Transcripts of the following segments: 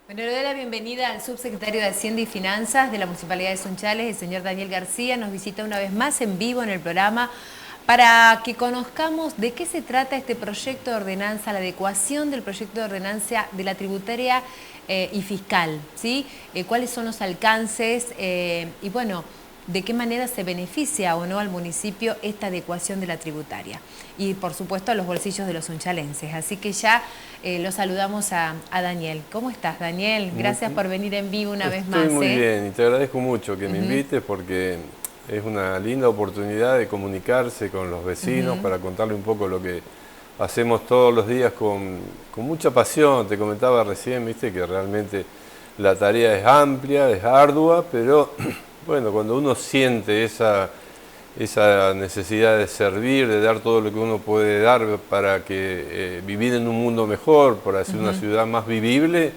Bueno, le doy la bienvenida al subsecretario de Hacienda y Finanzas de la Municipalidad de Sunchales, el señor Daniel García. Nos visita una vez más en vivo en el programa para que conozcamos de qué se trata este proyecto de ordenanza, la adecuación del proyecto de ordenanza de la tributaria y fiscal, ¿sí? Cuáles son los alcances y bueno, de qué manera se beneficia o no al municipio esta adecuación de la tributaria y por supuesto a los bolsillos de los sunchalenses. Así que ya lo saludamos a Daniel. ¿Cómo estás, Daniel? Gracias por venir en vivo una vez más. Estoy muy bien y te agradezco mucho que me invites porque es una linda oportunidad de comunicarse con los vecinos para contarle un poco lo que hacemos todos los días con mucha pasión. Te comentaba recién, viste, que realmente la tarea es amplia, es ardua, pero bueno, cuando uno siente esa necesidad de servir, de dar todo lo que uno puede dar para que vivir en un mundo mejor, para hacer una ciudad más vivible,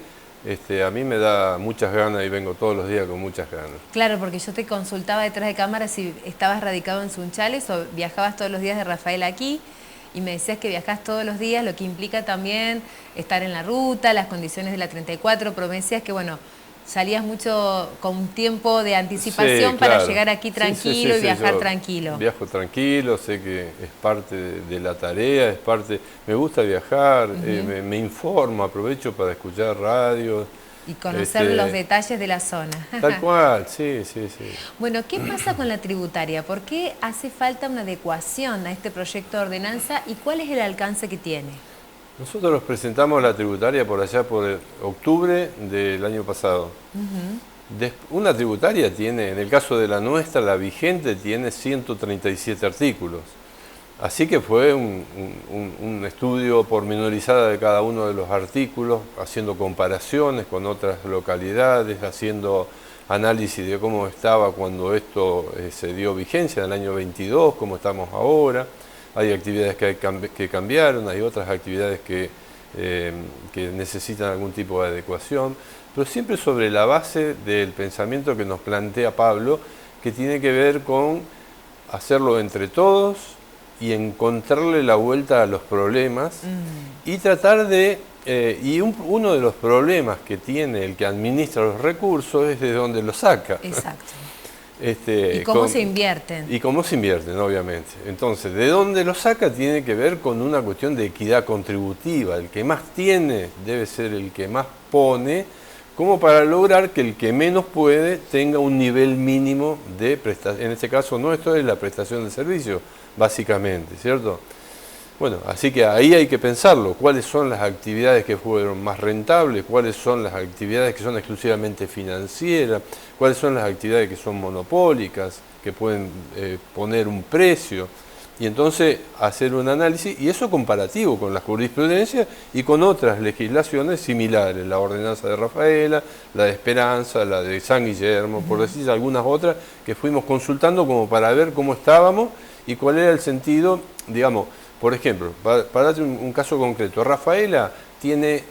a mí me da muchas ganas y vengo todos los días con muchas ganas. Claro, porque yo te consultaba detrás de cámara si estabas radicado en Sunchales o viajabas todos los días de Rafael aquí, y me decías que viajás todos los días, lo que implica también estar en la ruta, las condiciones de la 34, promesas que bueno, salías mucho con tiempo de anticipación, sí, para claro, llegar aquí tranquilo y viajar tranquilo. Viajo tranquilo, sé que es parte de la tarea, es parte. Me gusta viajar, me informo, aprovecho para escuchar radio. Y conocer los detalles de la zona. Tal cual, sí. Bueno, ¿qué pasa con la tributaria? ¿Por qué hace falta una adecuación a este proyecto de ordenanza y cuál es el alcance que tiene? Nosotros presentamos la tributaria por allá por octubre del año pasado. Una tributaria tiene, en el caso de la nuestra, la vigente tiene 137 artículos. Así que fue un estudio pormenorizado de cada uno de los artículos, haciendo comparaciones con otras localidades, haciendo análisis de cómo estaba cuando esto se dio vigencia en el año 22, cómo estamos ahora. Hay actividades que cambiaron, hay otras actividades que necesitan algún tipo de adecuación, pero siempre sobre la base del pensamiento que nos plantea Pablo, que tiene que ver con hacerlo entre todos y encontrarle la vuelta a los problemas y tratar de... uno de los problemas que tiene el que administra los recursos es de dónde los saca. Exacto. ¿Y cómo se invierten? Y cómo se invierten, obviamente. Entonces, de dónde lo saca tiene que ver con una cuestión de equidad contributiva. El que más tiene debe ser el que más pone, como para lograr que el que menos puede tenga un nivel mínimo de prestación. En este caso nuestro es la prestación de servicio, básicamente, ¿cierto? Bueno, así que ahí hay que pensarlo, cuáles son las actividades que fueron más rentables, cuáles son las actividades que son exclusivamente financieras, cuáles son las actividades que son monopólicas, que pueden poner un precio, y entonces hacer un análisis, y eso comparativo con la jurisprudencia y con otras legislaciones similares, la ordenanza de Rafaela, la de Esperanza, la de San Guillermo, por decir algunas otras que fuimos consultando como para ver cómo estábamos y cuál era el sentido, digamos. Por ejemplo, para darte un caso concreto, Rafaela tiene,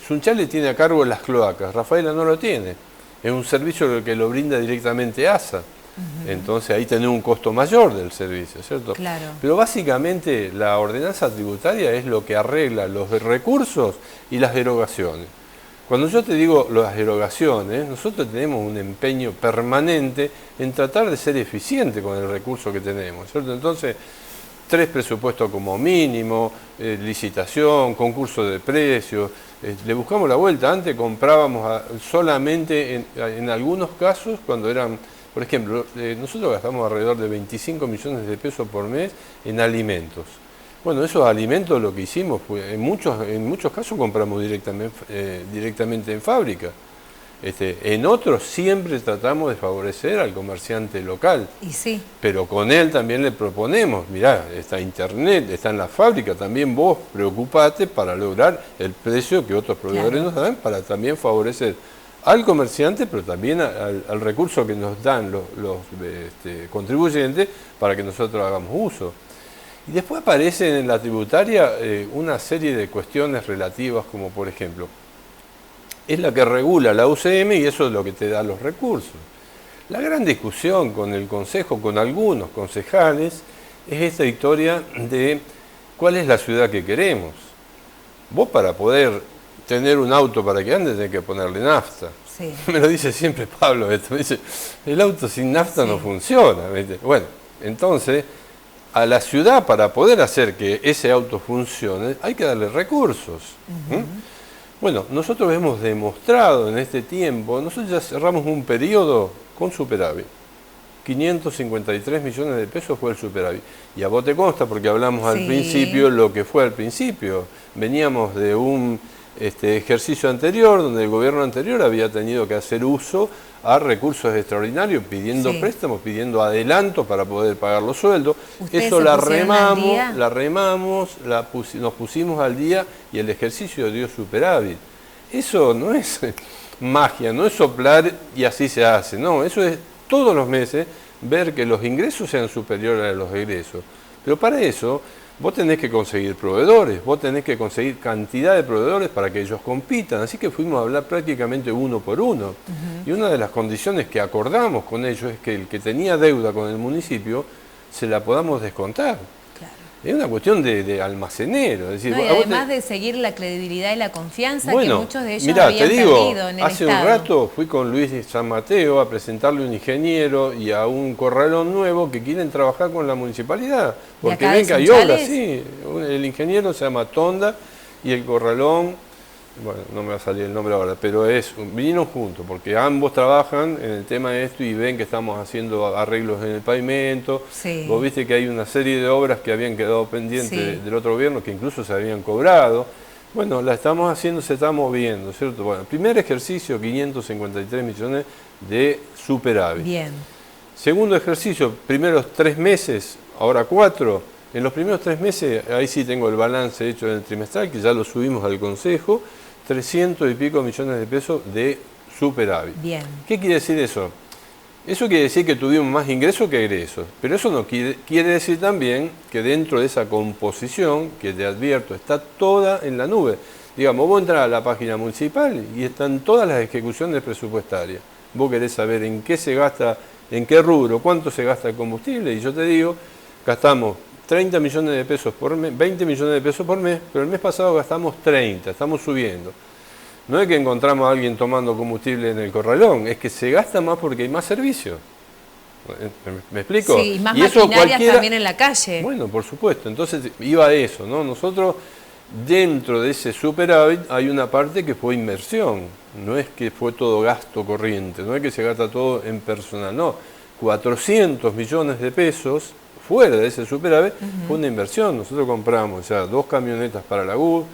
Sunchales tiene a cargo las cloacas, Rafaela no lo tiene, es un servicio que lo brinda directamente ASA, entonces ahí tiene un costo mayor del servicio, ¿cierto? Claro. Pero básicamente la ordenanza tributaria es lo que arregla los recursos y las derogaciones. Cuando yo te digo las derogaciones, nosotros tenemos un empeño permanente en tratar de ser eficiente con el recurso que tenemos, ¿cierto? Entonces, 3 presupuestos como mínimo, licitación, concurso de precios, le buscamos la vuelta. Antes comprábamos solamente en algunos casos, cuando eran, por ejemplo, nosotros gastamos alrededor de 25 millones de pesos por mes en alimentos. Bueno, esos alimentos lo que hicimos fue, en muchos casos compramos directamente en fábrica. En otros siempre tratamos de favorecer al comerciante local. Y sí. Pero con él también le proponemos, mirá, está internet, está en la fábrica, también vos preocupate para lograr el precio que otros proveedores nos dan, para también favorecer al comerciante, pero también al recurso que nos dan los contribuyentes para que nosotros hagamos uso. Y después aparecen en la tributaria una serie de cuestiones relativas, como por ejemplo, es la que regula la UCM y eso es lo que te da los recursos. La gran discusión con el Consejo, con algunos concejales, es esta historia de ¿cuál es la ciudad que queremos? Vos para poder tener un auto para que ande tenés que ponerle nafta. Sí. Me lo dice siempre Pablo esto, me dice, el auto sin nafta no funciona. ¿Viste? Bueno, entonces, a la ciudad para poder hacer que ese auto funcione, hay que darle recursos. Bueno, nosotros hemos demostrado en este tiempo, nosotros ya cerramos un periodo con superávit. 553 millones de pesos fue el superávit. Y a vos te consta, porque hablamos al principio lo que fue al principio. Veníamos de un ejercicio anterior, donde el gobierno anterior había tenido que hacer uso a recursos extraordinarios, pidiendo préstamos, pidiendo adelantos para poder pagar los sueldos. Eso la remamos, nos pusimos al día y el ejercicio dio superávit. Eso no es magia, no es soplar y así se hace, no, eso es todos los meses ver que los ingresos sean superiores a los egresos. Pero para eso vos tenés que conseguir proveedores, vos tenés que conseguir cantidad de proveedores para que ellos compitan. Así que fuimos a hablar prácticamente uno por uno. Y una de las condiciones que acordamos con ellos es que el que tenía deuda con el municipio se la podamos descontar. Claro. Es una cuestión de almacenero. Es decir, y además de seguir la credibilidad y la confianza que muchos de ellos habían perdido en el hace Estado. Un rato fui con Luis San Mateo a presentarle un ingeniero y a un corralón nuevo que quieren trabajar con la municipalidad. Porque ven que hay obras, sí. El ingeniero se llama Tonda y el corralón, bueno, no me va a salir el nombre ahora, pero vinieron juntos, porque ambos trabajan en el tema de esto y ven que estamos haciendo arreglos en el pavimento. Vos viste que hay una serie de obras que habían quedado pendientes del otro gobierno, que incluso se habían cobrado. Bueno, la estamos haciendo, se está moviendo, ¿cierto? Bueno, primer ejercicio, 553 millones de superávit. Bien. Segundo ejercicio, primeros 3 meses, ahora 4. En los primeros 3 meses, ahí sí tengo el balance hecho en el trimestral, que ya lo subimos al Consejo, 300 y pico millones de pesos de superávit. Bien. ¿Qué quiere decir eso? Eso quiere decir que tuvimos más ingresos que egresos, pero eso no quiere decir también que dentro de esa composición, que te advierto, está toda en la nube. Digamos, vos entras a la página municipal y están todas las ejecuciones presupuestarias. Vos querés saber en qué se gasta, en qué rubro, cuánto se gasta el combustible, y yo te digo, gastamos 30 millones de pesos por mes, 20 millones de pesos por mes, pero el mes pasado gastamos 30, estamos subiendo. No es que encontramos a alguien tomando combustible en el corralón, es que se gasta más porque hay más servicios. ¿Me explico? Sí, y más maquinarias también en la calle. Bueno, por supuesto, entonces iba a eso, ¿no? Nosotros, dentro de ese superávit, hay una parte que fue inversión, no es que fue todo gasto corriente, no es que se gasta todo en personal, no. 400 millones de pesos fuera de ese superávit fue una inversión. Nosotros compramos ya 2 camionetas para la GUS,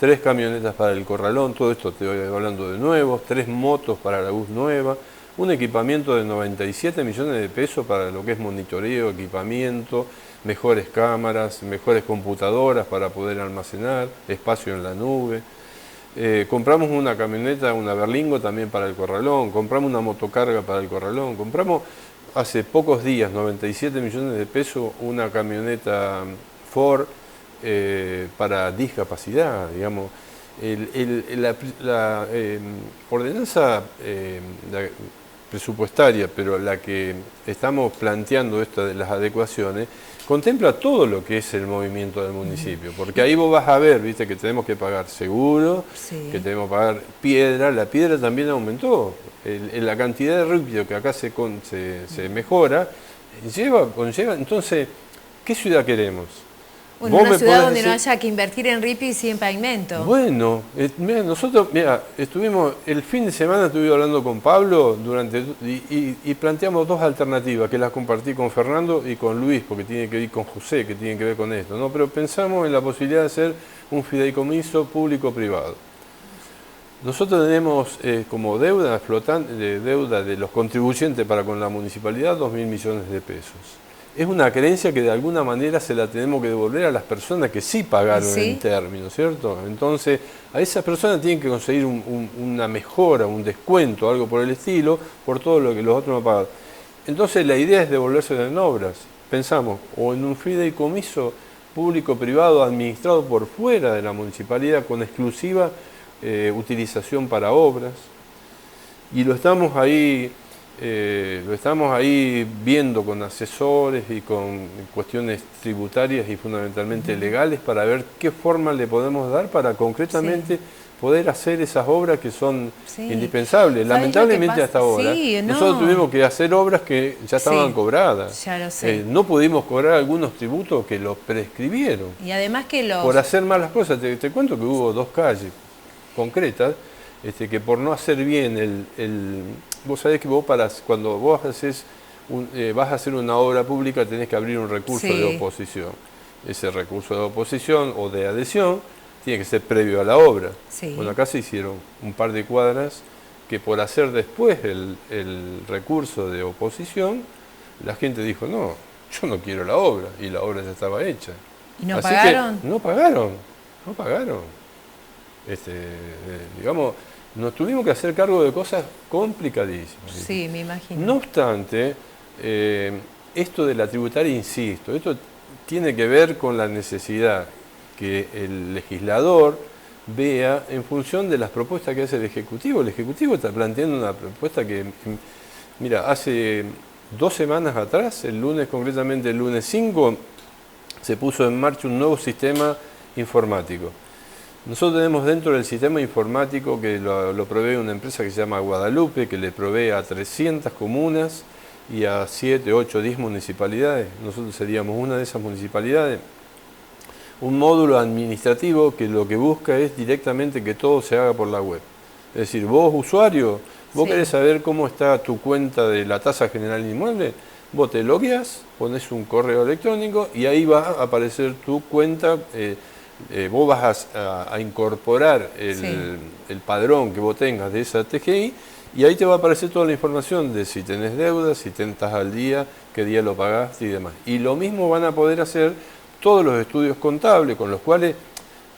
3 camionetas para el corralón, todo esto te voy hablando de nuevos, 3 motos para la GUS nueva, un equipamiento de 97 millones de pesos para lo que es monitoreo, equipamiento, mejores cámaras, mejores computadoras para poder almacenar, espacio en la nube. Compramos una camioneta, una Berlingo también para el corralón, compramos una motocarga para el corralón, compramos hace pocos días, 97 millones de pesos, una camioneta Ford para discapacidad, digamos. La ordenanza presupuestaria, pero la que estamos planteando, esta de las adecuaciones, contempla todo lo que es el movimiento del municipio, porque ahí vos vas a ver, viste, que tenemos que pagar seguro, que tenemos que pagar piedra, la piedra también aumentó, la cantidad de ripio que acá se mejora, conlleva, entonces, ¿qué ciudad queremos? Bueno, una ciudad donde no haya que invertir en ripio y sí en pavimento. Bueno, nosotros, estuvimos, el fin de semana estuve hablando con Pablo y planteamos 2 alternativas que las compartí con Fernando y con Luis, porque tiene que ver con José, que tiene que ver con esto, ¿no? Pero pensamos en la posibilidad de hacer un fideicomiso público-privado. Nosotros tenemos como deuda flotante, deuda de los contribuyentes para con la municipalidad, 2.000 millones de pesos. Es una creencia que de alguna manera se la tenemos que devolver a las personas que sí pagaron en términos, ¿cierto? Entonces, a esas personas tienen que conseguir una mejora, un descuento, algo por el estilo, por todo lo que los otros no pagan. Entonces, la idea es devolvérselo en obras. Pensamos, o en un fideicomiso público-privado administrado por fuera de la municipalidad con exclusiva utilización para obras. Y lo estamos ahí lo estamos ahí viendo con asesores y con cuestiones tributarias y fundamentalmente legales para ver qué forma le podemos dar para concretamente poder hacer esas obras que son indispensables. Lamentablemente hasta ahora nosotros tuvimos que hacer obras que ya estaban cobradas. Ya lo sé. No pudimos cobrar algunos tributos que los prescribieron. Y además que por hacer malas cosas. Te cuento que hubo 2 calles concretas que por no hacer bien vos sabés que vos cuando vos vas a hacer una obra pública tenés que abrir un recurso de oposición. Ese recurso de oposición o de adhesión tiene que ser previo a la obra. Bueno, acá se hicieron un par de cuadras que por hacer después el recurso de oposición, la gente dijo, no, yo no quiero la obra, y la obra ya estaba hecha. ¿Y no pagaron? No pagaron. Digamos, nos tuvimos que hacer cargo de cosas complicadísimas. Sí, me imagino. No obstante, esto de la tributaria, insisto, esto tiene que ver con la necesidad que el legislador vea en función de las propuestas que hace el Ejecutivo. El Ejecutivo está planteando una propuesta que, mira, hace 2 semanas atrás, el lunes, concretamente el lunes 5, se puso en marcha un nuevo sistema informático. Nosotros tenemos dentro del sistema informático que lo provee una empresa que se llama Guadalupe, que le provee a 300 comunas y a 7, 8, 10 municipalidades. Nosotros seríamos una de esas municipalidades. Un módulo administrativo que lo que busca es directamente que todo se haga por la web. Es decir, vos usuario, vos querés saber cómo está tu cuenta de la tasa general inmueble, vos te logueás, pones un correo electrónico y ahí va a aparecer tu cuenta. Vos vas a incorporar el padrón que vos tengas de esa TGI y ahí te va a aparecer toda la información de si tenés deudas, si estás al día, qué día lo pagaste y demás. Y lo mismo van a poder hacer todos los estudios contables, con los cuales,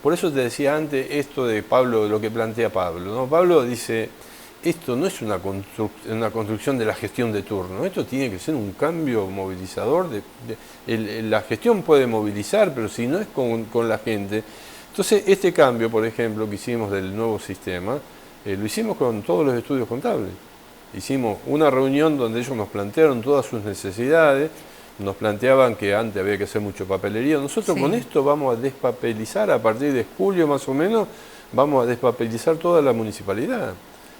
por eso te decía antes esto de Pablo, lo que plantea Pablo, ¿no? Pablo dice, esto no es una construcción de la gestión de turno, esto tiene que ser un cambio movilizador. La gestión puede movilizar, pero si no es con la gente. Entonces, este cambio, por ejemplo, que hicimos del nuevo sistema, lo hicimos con todos los estudios contables. Hicimos una reunión donde ellos nos plantearon todas sus necesidades, nos planteaban que antes había que hacer mucho papelería. Nosotros con esto vamos a despapelizar, a partir de julio más o menos, vamos a despapelizar toda la municipalidad.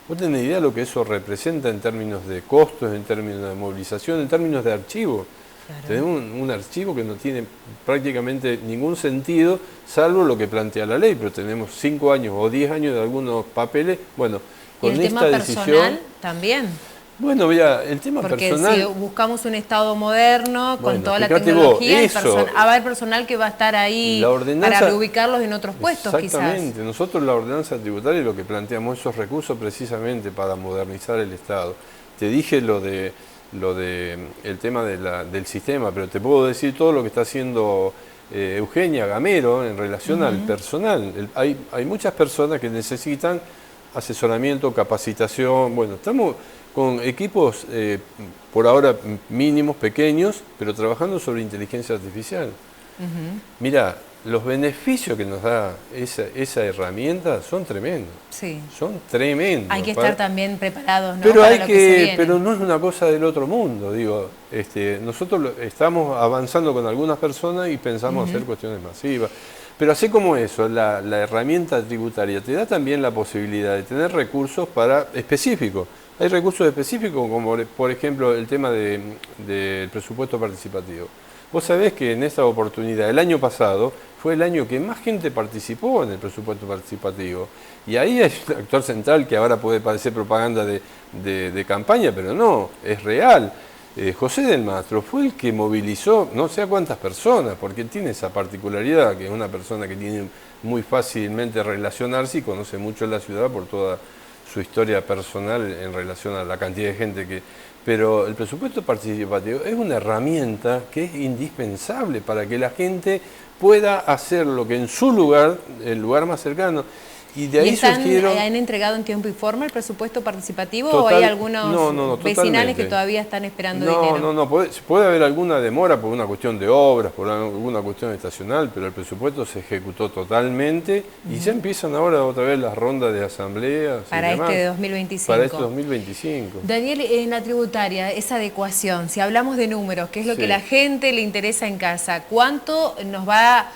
¿Vos tenés idea de lo que eso representa en términos de costos, en términos de movilización, en términos de archivo? Claro. Tenemos un archivo que no tiene prácticamente ningún sentido, salvo lo que plantea la ley, pero tenemos 5 años o 10 años de algunos papeles. Bueno, con esta decisión... ¿Y el tema personal también? Bueno, mira, el tema personal... Porque si buscamos un Estado moderno, con toda la tecnología, va a haber personal que va a estar ahí para reubicarlos en otros puestos, exactamente. quizás. Nosotros la ordenanza tributaria lo que planteamos esos recursos precisamente para modernizar el Estado. Te dije el tema del sistema, pero te puedo decir todo lo que está haciendo Eugenia Gamero en relación al personal. Hay muchas personas que necesitan asesoramiento, capacitación. Bueno, estamos con equipos por ahora mínimos, pequeños, pero trabajando sobre inteligencia artificial. Mira, los beneficios que nos da esa herramienta son tremendos. Sí. Son tremendos. Hay que estar también preparados, ¿no? Pero, pero no es una cosa del otro mundo. Digo, nosotros estamos avanzando con algunas personas y pensamos hacer cuestiones masivas. Pero así como eso, la herramienta tributaria te da también la posibilidad de tener recursos específicos. Hay recursos específicos como, por ejemplo, el tema del presupuesto participativo. Vos sabés que en esta oportunidad, el año pasado, fue el año que más gente participó en el presupuesto participativo. Y ahí hay un actor central que ahora puede parecer propaganda de campaña, pero no, es real. José del Mastro fue el que movilizó no sé a cuántas personas, porque tiene esa particularidad, que es una persona que tiene muy fácilmente relacionarse y conoce mucho la ciudad por toda su historia personal en relación a la cantidad de gente que... Pero el presupuesto participativo es una herramienta que es indispensable para que la gente pueda hacer lo que en su lugar, el lugar más cercano. Y de ahí surgieron... ¿Han entregado en tiempo y forma el presupuesto participativo Total, o hay algunos vecinales que totalmente. todavía están esperando dinero? No, puede haber alguna demora por una cuestión de obras, por alguna cuestión estacional, pero el presupuesto se ejecutó totalmente y ya empiezan ahora otra vez las rondas de asambleas. Para este 2025. Para este 2025. Daniel, en la tributaria, esa adecuación, si hablamos de números, que es lo que la gente le interesa en casa, ¿cuánto nos va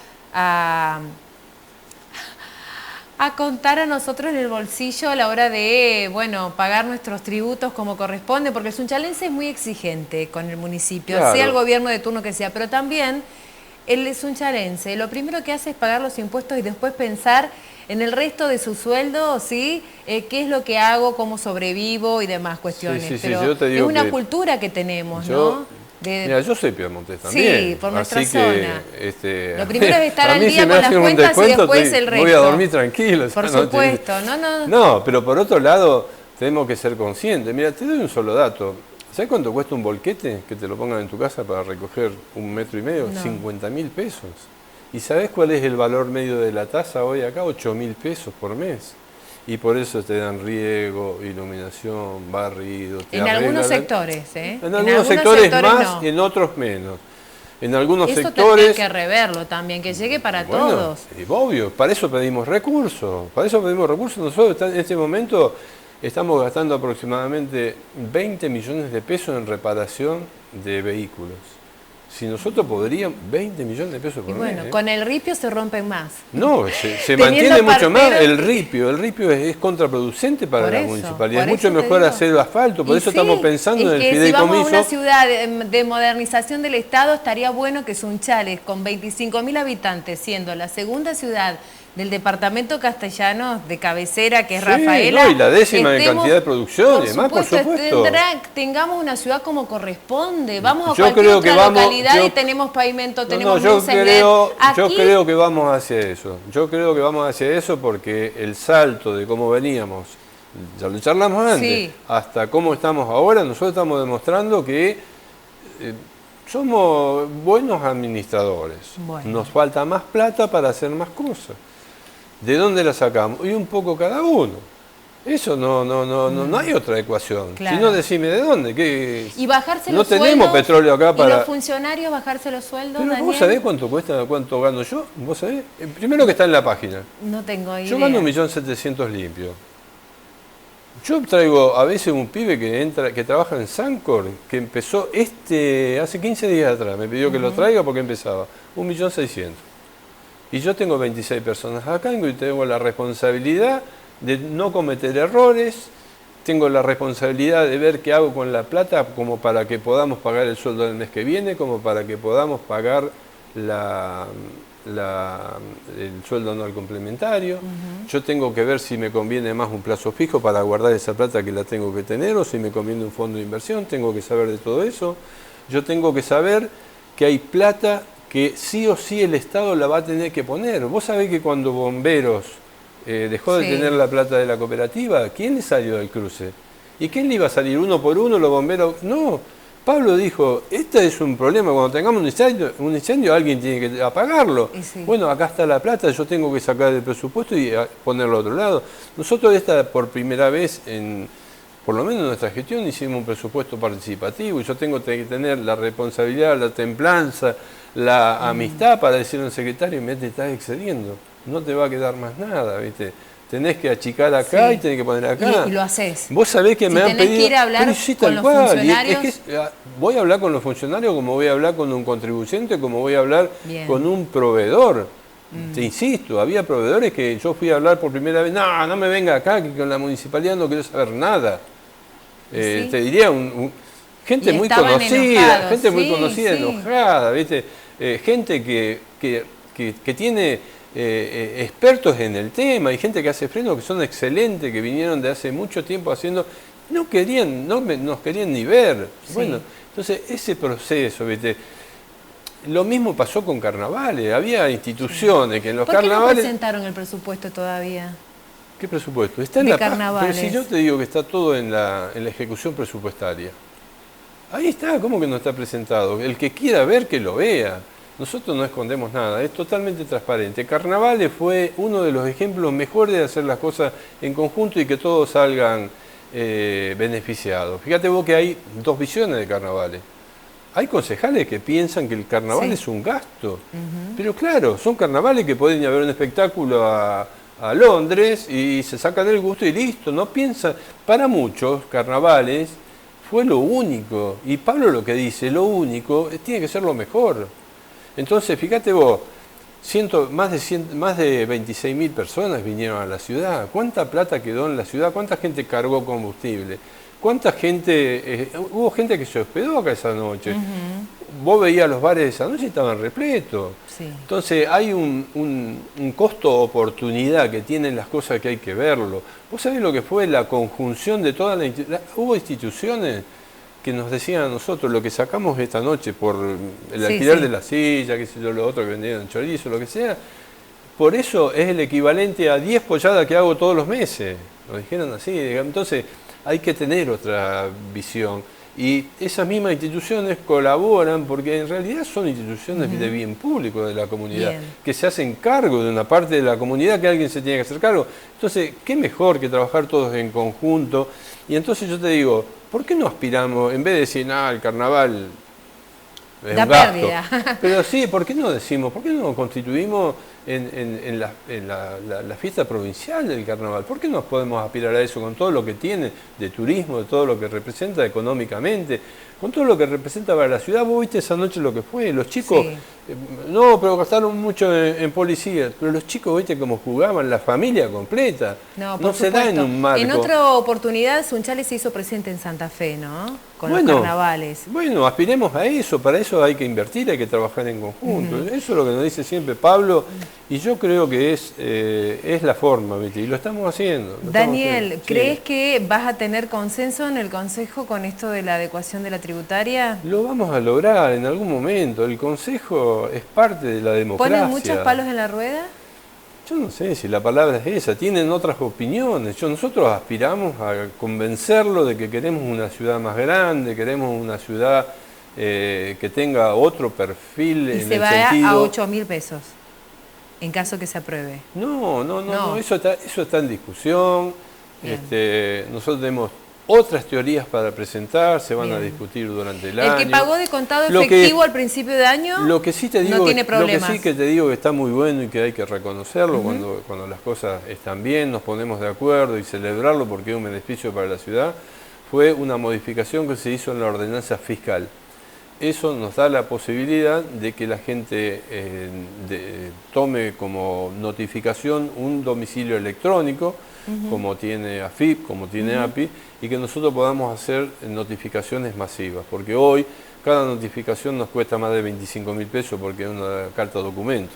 a contar a nosotros en el bolsillo a la hora de, bueno, pagar nuestros tributos como corresponde? Porque el sunchalense es muy exigente con el municipio, claro, sea el gobierno de turno que sea, pero también el sunchalense lo primero que hace es pagar los impuestos y después pensar en el resto de su sueldo, ¿sí? ¿Qué es lo que hago, cómo sobrevivo y demás cuestiones? Pero yo te digo es una cultura que tenemos, ¿no? Mira, yo soy piemontés también. Sí, por nuestra así zona. Que, lo primero es estar al día si con las cuentas y después el resto. Voy a dormir tranquilo. Por supuesto, No, pero por otro lado, tenemos que ser conscientes. Mira, te doy un solo dato. ¿Sabes cuánto cuesta un volquete que te lo pongan en tu casa para recoger 1,5 metros? No. 50.000 pesos. ¿Y sabes cuál es el valor medio de la tasa hoy acá? 8.000 pesos por mes. Y por eso te dan riego, iluminación, barrido. En algunos sectores, ¿eh? En algunos sectores más, no. en otros menos. En algunos eso sectores... Eso que reverlo también, que llegue para todos. Obvio, para eso pedimos recursos. Nosotros en este momento estamos gastando aproximadamente 20 millones de pesos en reparación de vehículos. Si nosotros podríamos, 20 millones de pesos por mes. Bueno, con el ripio se rompen más. No, se mantiene mucho más el ripio. El ripio es contraproducente para la municipalidad. Es mucho mejor hacer asfalto, por eso estamos pensando en el fideicomiso. Si vamos a una ciudad de modernización del Estado, estaría bueno que Sunchales, con 25.000 habitantes, siendo la segunda ciudad del departamento castellano de cabecera, que es Rafaela. Y la décima en cantidad de producción, y demás, por supuesto. Tengamos una ciudad como corresponde. Vamos a yo cualquier creo otra que vamos, localidad y tenemos pavimento, tenemos yo luces LED. Yo creo que vamos hacia eso. Yo creo que vamos hacia eso porque el salto de cómo veníamos, ya lo charlamos antes, hasta cómo estamos ahora, nosotros estamos demostrando que somos buenos administradores. Bueno. Nos falta más plata para hacer más cosas. ¿De dónde la sacamos? Y un poco cada uno. Eso no hay otra ecuación. Claro. Si no, decime de dónde. Y bajarse no los sueldos. No tenemos petróleo acá para... ¿Y los funcionarios bajarse los sueldos, Pero Daniel? ¿vos sabés cuánto cuesta, cuánto gano yo? ¿Vos sabés? Primero que está en la página. No tengo idea. Yo gano 1.700.000 limpio. Yo traigo a veces un pibe que trabaja en Sancor, que empezó hace 15 días atrás. Me pidió que lo traiga porque empezaba. 1.600.000. Y yo tengo 26 personas acá y tengo la responsabilidad de no cometer errores, tengo la responsabilidad de ver qué hago con la plata como para que podamos pagar el sueldo del mes que viene, como para que podamos pagar el sueldo anual complementario. Yo tengo que ver si me conviene más un plazo fijo para guardar esa plata que la tengo que tener o si me conviene un fondo de inversión, tengo que saber de todo eso. Yo tengo que saber que hay plata que sí o sí el Estado la va a tener que poner. Vos sabés que cuando Bomberos dejó de tener la plata de la cooperativa, ¿quién le salió del cruce? ¿Y quién le iba a salir uno por uno los bomberos? No, Pablo dijo, este es un problema, cuando tengamos un incendio alguien tiene que apagarlo. Bueno, acá está la plata, yo tengo que sacar el presupuesto y ponerlo a otro lado. Nosotros por primera vez por lo menos en nuestra gestión hicimos un presupuesto participativo y yo tengo que tener la responsabilidad, la templanza, la amistad para decirle al secretario, me te estás excediendo, no te va a quedar más nada, ¿viste? Tenés que achicar acá y tenés que poner acá. Y lo haces. Vos sabés que me han pedido... que ir a hablar con los funcionarios... voy a hablar con los funcionarios como voy a hablar con un contribuyente, como voy a hablar con un proveedor. Te insisto, había proveedores que yo fui a hablar por primera vez, no me venga acá, que con la municipalidad no quiero saber nada. Te diría gente muy conocida, enojada, ¿viste? Gente que tiene expertos en el tema, y gente que hace freno que son excelentes, que vinieron de hace mucho tiempo haciendo, nos querían ni ver. Bueno, entonces ese proceso, ¿viste? Lo mismo pasó con carnavales, había instituciones que en los carnavales... ¿Por qué no presentaron el presupuesto todavía? ¿Qué presupuesto? Está en carnavales. Pero si yo te digo que está todo en la ejecución presupuestaria. Ahí está, ¿cómo que no está presentado? El que quiera ver, que lo vea. Nosotros no escondemos nada, es totalmente transparente. Carnavales fue uno de los ejemplos mejores de hacer las cosas en conjunto y que todos salgan beneficiados. Fíjate vos que hay dos visiones de carnavales. Hay concejales que piensan que el carnaval es un gasto, pero claro, son carnavales que pueden ir a ver un espectáculo a Londres y se sacan el gusto y listo, no piensan. Para muchos, carnavales fue lo único, y Pablo lo que dice, lo único, tiene que ser lo mejor. Entonces, fíjate vos, más de 26.000 personas vinieron a la ciudad. ¿Cuánta plata quedó en la ciudad? ¿Cuánta gente cargó combustible? ¿Cuánta gente? Hubo gente que se hospedó acá esa noche. Vos veías los bares de esa noche y estaban repletos. Sí. Entonces, hay un costo-oportunidad que tienen las cosas que hay que verlo. ¿Vos sabés lo que fue la conjunción de todas las instituciones? Hubo instituciones que nos decían a nosotros, lo que sacamos esta noche por el alquiler de la silla, qué sé yo, lo otro que vendían chorizo, lo que sea, por eso es el equivalente a 10 polladas que hago todos los meses. Nos dijeron así. Entonces, hay que tener otra visión. Y esas mismas instituciones colaboran porque en realidad son instituciones de bien público de la comunidad, que se hacen cargo de una parte de la comunidad que alguien se tiene que hacer cargo. Entonces, qué mejor que trabajar todos en conjunto. Y entonces yo te digo, ¿por qué no aspiramos, en vez de decir, el carnaval es un gasto? Pero sí, ¿por qué no decimos, por qué no constituimos en la fiesta provincial del carnaval? ¿Por qué no podemos aspirar a eso con todo lo que tiene de turismo, de todo lo que representa económicamente, con todo lo que representa para la ciudad? Vos viste esa noche lo que fue, los chicos, no, pero gastaron mucho en policía, pero los chicos, viste cómo jugaban, la familia completa, no se da en un marco. En otra oportunidad, Sunchales se hizo presente en Santa Fe, ¿no? Con los carnavales. Bueno, aspiremos a eso, para eso hay que invertir, hay que trabajar en conjunto. Eso es lo que nos dice siempre Pablo, y yo creo que es la forma, ¿viste? Y lo estamos haciendo. Daniel, ¿crees que vas a tener consenso en el Consejo con esto de la adecuación de la tributaria? Lo vamos a lograr en algún momento. El Consejo es parte de la democracia. ¿Ponen muchos palos en la rueda? Yo no sé si la palabra es esa, tienen otras opiniones. Nosotros aspiramos a convencerlo de que queremos una ciudad más grande, queremos una ciudad que tenga otro perfil. Y se va a 8.000 pesos, en caso que se apruebe. No, eso está en discusión. Nosotros tenemos otras teorías para presentar, se van a discutir durante el año. El que pagó de contado efectivo al principio de año lo que sí te digo, no tiene problemas. Lo que sí que te digo que está muy bueno y que hay que reconocerlo cuando las cosas están bien, nos ponemos de acuerdo y celebrarlo porque es un beneficio para la ciudad, fue una modificación que se hizo en la ordenanza fiscal. Eso nos da la posibilidad de que la gente tome como notificación un domicilio electrónico, como tiene AFIP, como tiene API, y que nosotros podamos hacer notificaciones masivas, porque hoy cada notificación nos cuesta más de 25.000 pesos porque es una carta documento.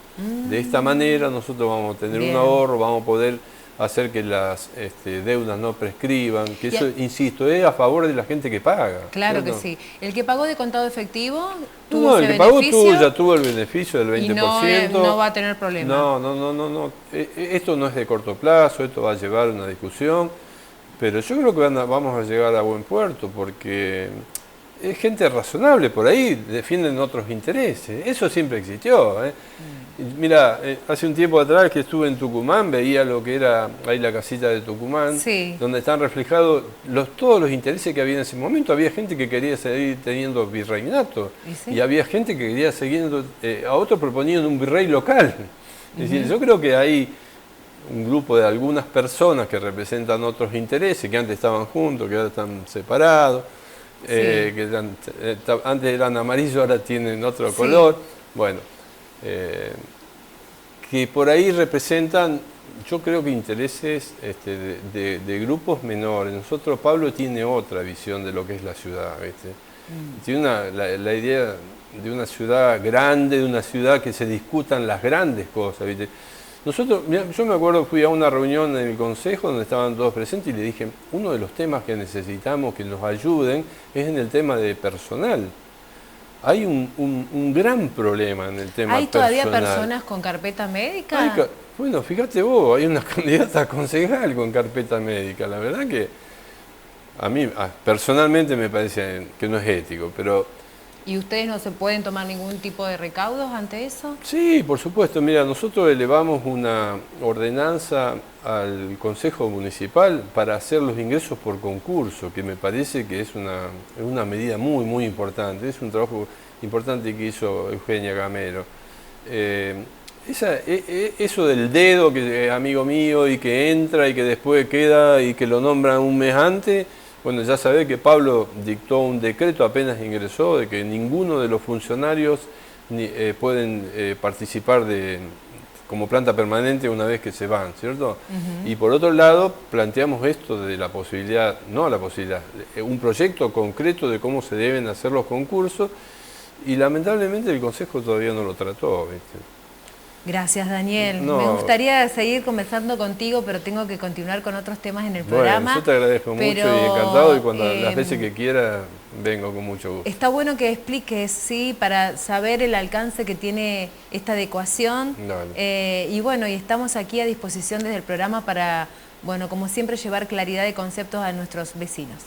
De esta manera nosotros vamos a tener un ahorro, vamos a poder hacer que las deudas no prescriban, que eso, insisto, es a favor de la gente que paga. Claro, ¿cierto? Que sí. ¿El que pagó de contado efectivo tuvo ese beneficio? Ya tuvo el beneficio del 20%. Y no va a tener problema. No. Esto no es de corto plazo, esto va a llevar una discusión, pero yo creo que vamos a llegar a buen puerto porque es gente razonable por ahí, defienden otros intereses. Eso siempre existió. Mira, hace un tiempo atrás que estuve en Tucumán, veía lo que era ahí la casita de Tucumán, donde están reflejados todos los intereses que había en ese momento. Había gente que quería seguir teniendo virreinato y había gente que quería seguir, a otros proponían un virrey local. Es decir, yo creo que hay un grupo de algunas personas que representan otros intereses, que antes estaban juntos, que ahora están separados, que antes eran amarillos, ahora tienen otro color. Bueno. Que por ahí representan, yo creo que intereses de grupos menores. Pablo tiene otra visión de lo que es la ciudad, ¿viste? Tiene la idea de una ciudad grande, de una ciudad que se discutan las grandes cosas, ¿viste? Yo me acuerdo, fui a una reunión en el Consejo donde estaban todos presentes y le dije, uno de los temas que necesitamos que nos ayuden es en el tema de personal. Hay un gran problema en el tema personal. ¿Hay todavía personas con carpeta médica? Bueno, fíjate vos, hay una candidata a concejal con carpeta médica. La verdad que a mí personalmente me parece que no es ético, pero ¿Y ustedes no se pueden tomar ningún tipo de recaudos ante eso? Sí, por supuesto. Mira, nosotros elevamos una ordenanza al Consejo Municipal para hacer los ingresos por concurso, que me parece que es una medida muy, muy importante. Es un trabajo importante que hizo Eugenia Gamero. Eso del dedo, que es amigo mío y que entra y que después queda y que lo nombran un mes antes, bueno, ya sabés que Pablo dictó un decreto apenas ingresó de que ninguno de los funcionarios pueden participar como planta permanente una vez que se van, ¿cierto? Y por otro lado, planteamos esto de la posibilidad, no la posibilidad, un proyecto concreto de cómo se deben hacer los concursos y lamentablemente el Consejo todavía no lo trató, ¿viste? Gracias, Daniel. No. Me gustaría seguir conversando contigo, pero tengo que continuar con otros temas en el programa. Bueno, yo te agradezco mucho y encantado, y cuando las veces que quiera vengo con mucho gusto. Está bueno que expliques, sí, para saber el alcance que tiene esta adecuación. Y bueno, y estamos aquí a disposición desde el programa para, bueno, como siempre, llevar claridad de conceptos a nuestros vecinos.